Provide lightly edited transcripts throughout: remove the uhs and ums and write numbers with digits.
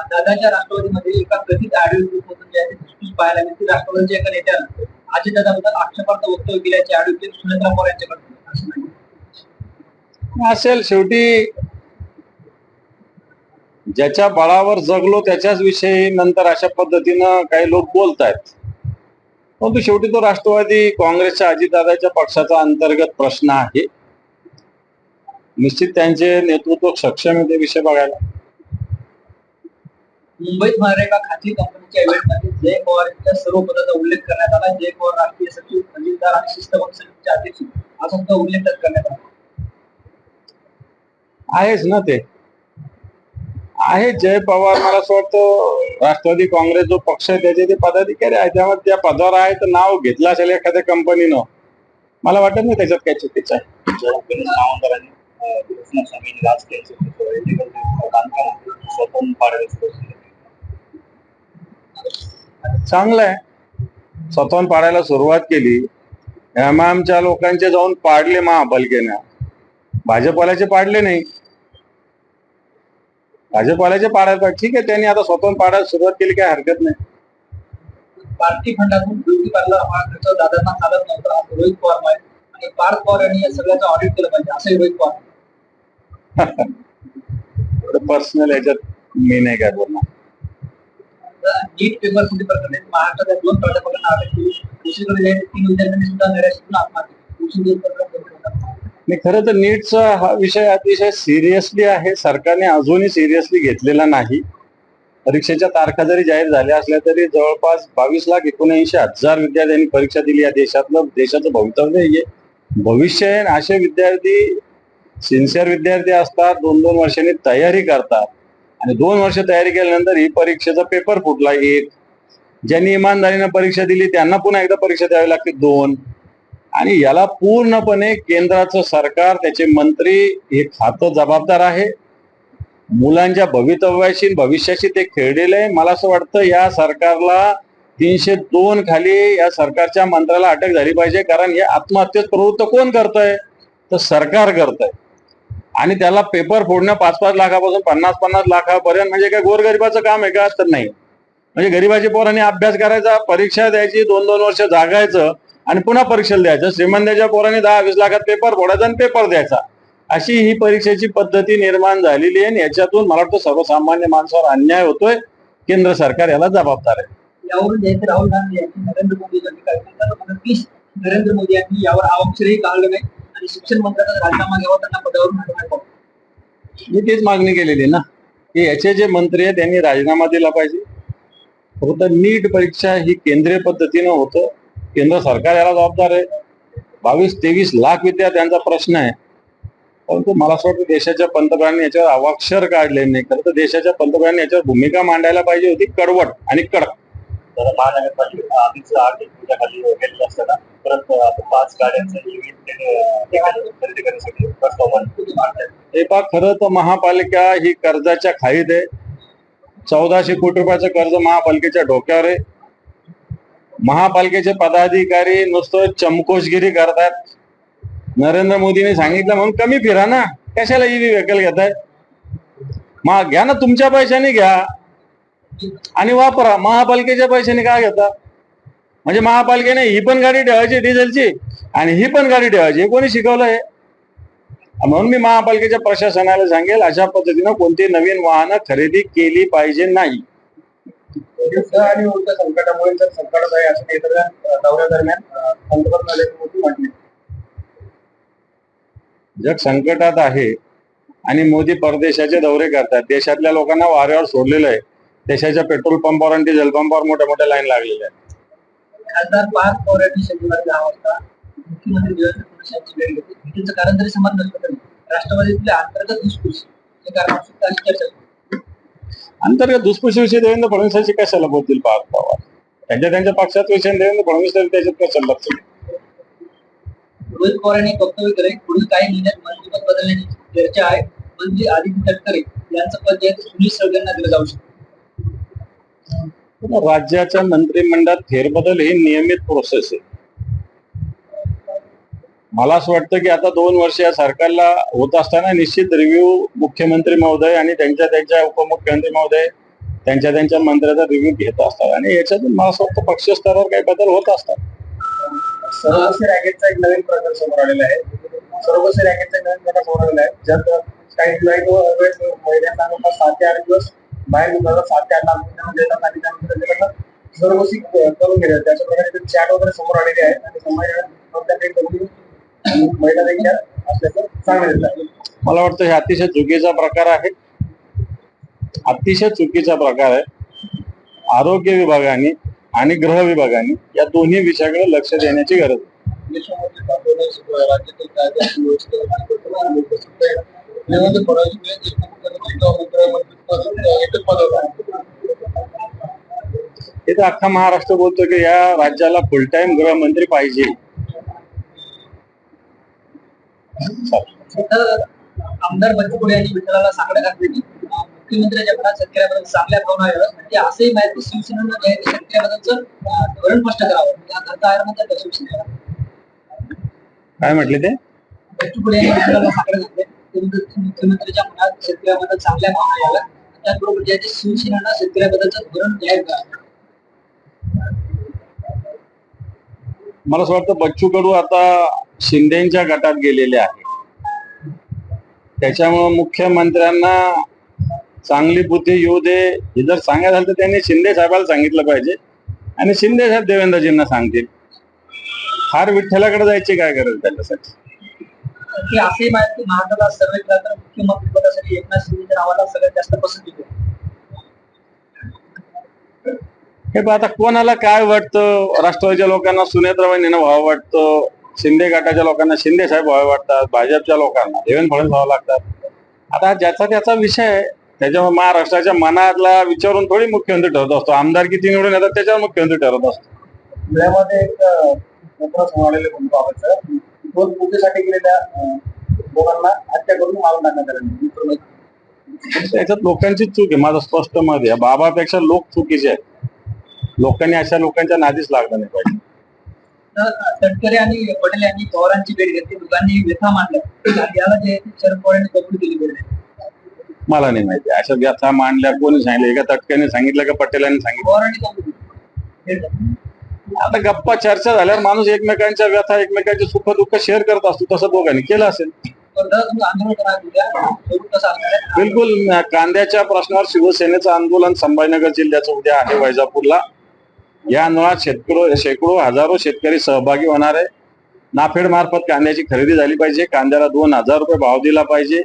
दादाच्या राष्ट्रवादीमध्ये एका कथित ऑडिओ ग्रुपमधून जे आहे ते पाहायला मिळते. राष्ट्रवादीच्या एका नेत्यानं अजितदादाबद्दल आक्षेपार्ह वक्तव्य केल्याचे ऑडिओ क्लिप सुनेत्रा पवार यांच्याकडे असेल. शेवटी ज्याच्या बळावर जगलो त्याच्याच विषयी नंतर अशा पद्धतीनं काही लोक बोलतायत. परंतु शेवटी तो राष्ट्रवादी काँग्रेसच्या अजितदादाच्या पक्षाचा अंतर्गत प्रश्न आहे. निश्चित त्यांचे नेतृत्व सक्षम आहे ते विषय बघायला. मुंबईत मनरेगा खासगी कंपनीच्या इव्हेंटमध्ये जय पवार यांच्या सर्व पदाचा उल्लेख करण्यात आला. जय पवार राष्ट्रीय सचिव, खजिनदार आणि शिस्तभंग समितीचे अध्यक्ष असा सुद्धा उल्लेख करण्यात आला आहेच ना. ते आहे जय पवार. मला असं वाटतं राष्ट्रवादी काँग्रेस जो पक्ष आहे त्याचे ते पदाधिकारी आहे, त्यामुळे त्या पदावर आहे तर नाव घेतलं असेल एखाद्या कंपनीनं. मला वाटत नाही त्याच्यात काय चुकीचं आहे. चांगलं आहे. स्वतःहून पाडायला सुरुवात केली. आमच्या लोकांचे जाऊन पाडले महापालिकेनं. भाजपवाल्याचे पाडले नाही. भाजपवाल्याचे पाडायला ठीक आहे. त्यांनी आता स्वतःहून पाडायला सुरुवात केली, काय हरकत नाही. पार्टी फंडातून ब्युटी पार्लर हा खर्च दादांना चालत नव्हता असं रोहित पवार आहे. आणि पार्थ पवार यांनी या सगळ्याचं ऑडिट केलं पाहिजे असंही रोहित पवार. पर्सनल याच्यात मी नाही काय बोलणार. नीट पेपर फुटी प्रकरणी महाराष्ट्रात 2 प्राध्यापकांना अटक केली. दुसरीकडे 3 विद्यार्थ्यांनी सुद्धा निराशेतून आत्महत्या केली. खरं तर नीटचा हा विषय अतिशय सिरियसली आहे. सरकारने अजूनही सिरियसली घेतलेला नाही. परीक्षेच्या तारखा जरी जाहीर झाल्या असल्या तरी जवळपास 22,79,000 विद्यार्थ्यांनी परीक्षा दिली. या देशाचं भवितव्य आहे. भविष्य आहे. असे विद्यार्थी सिन्सिअर विद्यार्थी असतात. 2-2 वर्षांनी तयारी करतात आणि 2 वर्ष तयारी केल्यानंतर ही परीक्षेचा पेपर फुटला एक. ज्यांनी इमानदारीने परीक्षा दिली त्यांना पुन्हा एकदा परीक्षा द्यावी लागते 2. आणि याला पूर्णपणे केंद्राचं सरकार, त्याचे मंत्री हे खातं जबाबदार आहे. मुलांच्या भवितव्याशी भविष्याशी ते खेळलेलं आहे. मला असं वाटतं या सरकारला 302 खाली या सरकारच्या मंत्र्याला अटक झाली पाहिजे. कारण हे आत्महत्येत प्रवृत्त कोण करतंय तर सरकार करतंय. आणि त्याला पेपर फोडणं 5-5 लाखापासून 50-50 लाखापर्यंत म्हणजे काय गोरगरिबाचं काम आहे का? तर नाही. म्हणजे गरीबाच्या पोरांनी अभ्यास करायचा, परीक्षा द्यायची, 2-2 वर्ष जागायचं आणि पुन्हा परीक्षेला द्यायचं. श्रीमंताच्या पोरांनी 10-20 लाखात पेपर फोडायचा आणि पेपर द्यायचा. अशी ही परीक्षेची पद्धती निर्माण झालेली आहे. याच्यातून मला वाटतं सर्वसामान्य माणसावर अन्याय होतोय. केंद्र सरकार याला जबाबदार आहे. यावरून राहुल गांधी यांनी नरेंद्र मोदी यांनी नरेंद्र मोदी यांनी यावर अक्षरही काढलं नाही आणि शिक्षण मंत्र्यांचा राजीनामा घ्यावा, त्यांना पदावरून हटवण्यात. मी तेच मागणी केलेली ना की याचे जे मंत्री आहेत त्यांनी राजीनामा दिला पाहिजे. फक्त नीट परीक्षा ही केंद्रीय पद्धतीनं होतं. केंद्र सरकार याला जबाबदार आहे. 22-23 लाख विद्यार्थ्यांचा प्रश्न आहे. परंतु मला असं वाटतं देशाच्या पंतप्रधानांनी याच्यावर अवाक्षर काढले नाही. खरं तर देशाच्या पंतप्रधानांनी याच्यावर भूमिका मांडायला पाहिजे होती कडवट आणि कडक. महानगरपालिका आधीच आर्थिक खाली गेलेलं असताना परत 5 गाड्यांचं खरेदी करण्यासाठी प्रस्ताव मांडला. हे पहा, खरं तर महापालिका ही कर्जाच्या खाईत आहे. 1400 कोटी रुपयाचं कर्ज महापालिकेच्या डोक्यावर आहे. महापालिकेचे पदाधिकारी नुसतं चमकोशगिरी करतात. नरेंद्र मोदींनी सांगितलं म्हणून कमी फिरा ना, कशाला ईव्ही व्हेकल घेताय? मग घ्या ना, तुमच्या पैशाने घ्या आणि वापरा. महापालिकेच्या पैशाने काय घेता? म्हणजे महापालिकेने ही पण गाडी ठेवायची डिझेलची आणि ही पण गाडी ठेवायची. हे कोणी शिकवलंय? म्हणून मी महापालिकेच्या प्रशासनाला सांगेल अशा पद्धतीनं कोणती नवीन वाहनं खरेदी केली पाहिजे नाही. आणि उर्जा संकटामुळे जर संकटात आहे असं दौऱ्यादरम्यान पंतप्रधान नरेंद्र मोदी म्हटले. जग संकटात आहे आणि मोदी परदेशाचे दौरे करतात. देशातल्या लोकांना वाऱ्यावर सोडलेलं आहे. देशाच्या पेट्रोल पंपावर आणि डिझेल पंपावर मोठ्या मोठ्या लाईन लागलेल्या आहेत. खासदार पार्थ पवार यांनी शनिवारी 10 वाजता मुख्यमंत्री देवेंद्र फडणवीस यांची भेट घेतली. भेटीचं कारण जरी समान नसलं तरी राष्ट्रवादीतल्या अंतर्गत धुसफूस हे कारण चर्चा. अंतर्गत धुसफूसविषयी देवेंद्र फडणवीसांची कशाला बोलतील पार्थ पवार? त्यांच्या पक्षात विषय देवेंद्र फडणवीस तरी त्याच्यात कशाला लक्ष? रोहित पवार यांनी वक्तव्य केले. पुढील काही महिन्यात मंत्रिपद बदलण्याची चर्चा आहे. मंत्री आदित्य तटकरे यांचं पद जे सुनील सरग यांना दिलं जाऊ शकतं. राज्याच्या मंत्रिमंडळात फेरबदल ही नियमित प्रोसेस आहे. मला असं वाटतं की आता 2 वर्ष या सरकारला होत असताना निश्चित रिव्ह्यू मुख्यमंत्री महोदय आणि त्यांच्या उपमुख्यमंत्री महोदय त्यांच्या मंत्र्याचा रिव्ह्यू घेत असतात आणि याच्यातून मला असं वाटतं पक्ष स्तरावर काही बदल होत असतात. सर्वस्वी रॅकेटचा एक नवीन प्रकार समोर आलेला आहे. सर्वस्वी रॅकेटचा एक नवीन प्रकार समोर आलेला आहे, ज्यात काही वेळेस महिन्यात 7 ते 8 दिवस बाहेर निघाला, 7 ते 8 लाख देतात आणि त्यानंतर त्यांना सर्वस्वी करून घेतात. त्याच्या प्रकारे चॅट वगैरे समोर आलेले आहेत आणि महिला देखील असल्याचं सांगितलं. मला वाटतं हे अतिशय चुकीचा प्रकार आहे, अतिशय चुकीचा प्रकार आहे. आरोग्य विभागाने आणि गृह विभागाने या दोन्ही विषयाकडे लक्ष देण्याची गरज आहे. राज्यातील कायदा देवेंद्र फडणवीस हे तर अख्खा महाराष्ट्र बोलतो की या राज्याला फुल टाइम गृहमंत्री पाहिजे. आमदार बच्चू कडू यांनी विठ्ठलाला साकडं घातले की मुख्यमंत्र्यांच्या मनात शेतकऱ्याबद्दल चांगल्या भावना आहेत आणि असंही माहिती शिवसेनेनं जे आहे ते शेतकऱ्याबद्दलचं धोरण स्पष्ट करावं याकरता आहे म्हणतात शिवसेनेला. काय म्हटले ते? बच्चू कडू यांनी विठ्ठलाला साकडं घातले मुख्यमंत्र्यांच्या मनात शेतकऱ्याबद्दल चांगल्या भावना याव्या, त्याचबरोबर जे आहे ते शिवसेनेनं शेतकऱ्याबद्दलचं धोरण जाहीर करावं. मला असं वाटतं बच्चू कडू आता शिंदेच्या गटात गेलेले आहे, त्याच्यामुळे मुख्यमंत्र्यांना चांगली बुद्धी येऊ दे हे जर सांगायचं झालं तर त्यांनी शिंदे साहेबाला सांगितलं पाहिजे आणि शिंदे साहेब देवेंद्रजींना सांगतील. फार विठ्ठलाकडे जायची काय गरज त्याच्यासाठी. की असे माहिती महाराष्ट्राला सर्वे केला तर मुख्यमंत्री पदासाठी एकनाथ शिंदेच्या नावाला सगळ्यात जास्त पसंती होते. हे आता कोणाला काय वाटतं? राष्ट्रवादीच्या लोकांना सुनेत्राबाईंना व्हावं वाटतं, शिंदे गटाच्या लोकांना शिंदे साहेब व्हावे वाटतात, भाजपच्या लोकांना देवेंद्र फडणवीस व्हावं लागतात. आता ज्याचा त्याचा विषय आहे, त्याच्यामुळे महाराष्ट्राच्या मनातला विचारून थोडी मुख्यमंत्री ठरत असतो. आमदार किती निवडून येतात त्याच्यावर मुख्यमंत्री ठरत असतो. धुळ्यामध्ये एक समोर आलेले बाबाचं दोन पूजेसाठी गेलेल्या लोकांना हत्या करून मारून टाकण्यात आले. त्याच्यात लोकांची चूक आहे, माझं स्पष्ट मत आहे. बाबापेक्षा लोक चुकीचे आहेत. लोकांनी अशा लोकांच्या नादीच लागलं नाही पाहिजे. तटकरे आणि पटेल यांनी पवारांची भेट घेतली, दोघांनी व्यथा मांडल्या, याला जे शरद पवारांनी कबूल केली भेट. मला नाही माहिती अशा व्यथा मांडल्या कोणी सांगितलं, एका तटक्याने सांगितलं का पटेलांनी सांगितलं? पवारांनी. आता गप्पा चर्चा झाल्यावर माणूस एकमेकांच्या व्यथा एकमेकांचे सुख दुःख शेअर करत असतो, तसं दोघांनी केलं असेल. बिलकुल. कांद्याच्या प्रश्नावर शिवसेनेचं आंदोलन संभाजीनगर जिल्ह्याचं उद्या आहे वैजापूरला. या आंदोलनात शेकडो हजारो शेतकरी सहभागी होणार आहे. नाफेड मार्फत कांद्याची खरेदी झाली पाहिजे, कांद्याला 2000 रुपये भाव दिला पाहिजे,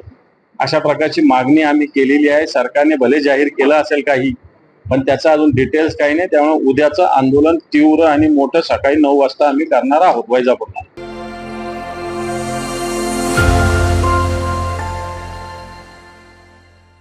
अशा प्रकारची मागणी आम्ही केलेली आहे. सरकारने भले जाहीर केलं असेल काही, पण त्याचा अजून डिटेल्स काही नाही. त्यामुळे उद्याचं आंदोलन तीव्र आणि मोठं सकाळी 9 वाजता आम्ही करणार आहोत वैजापूरला.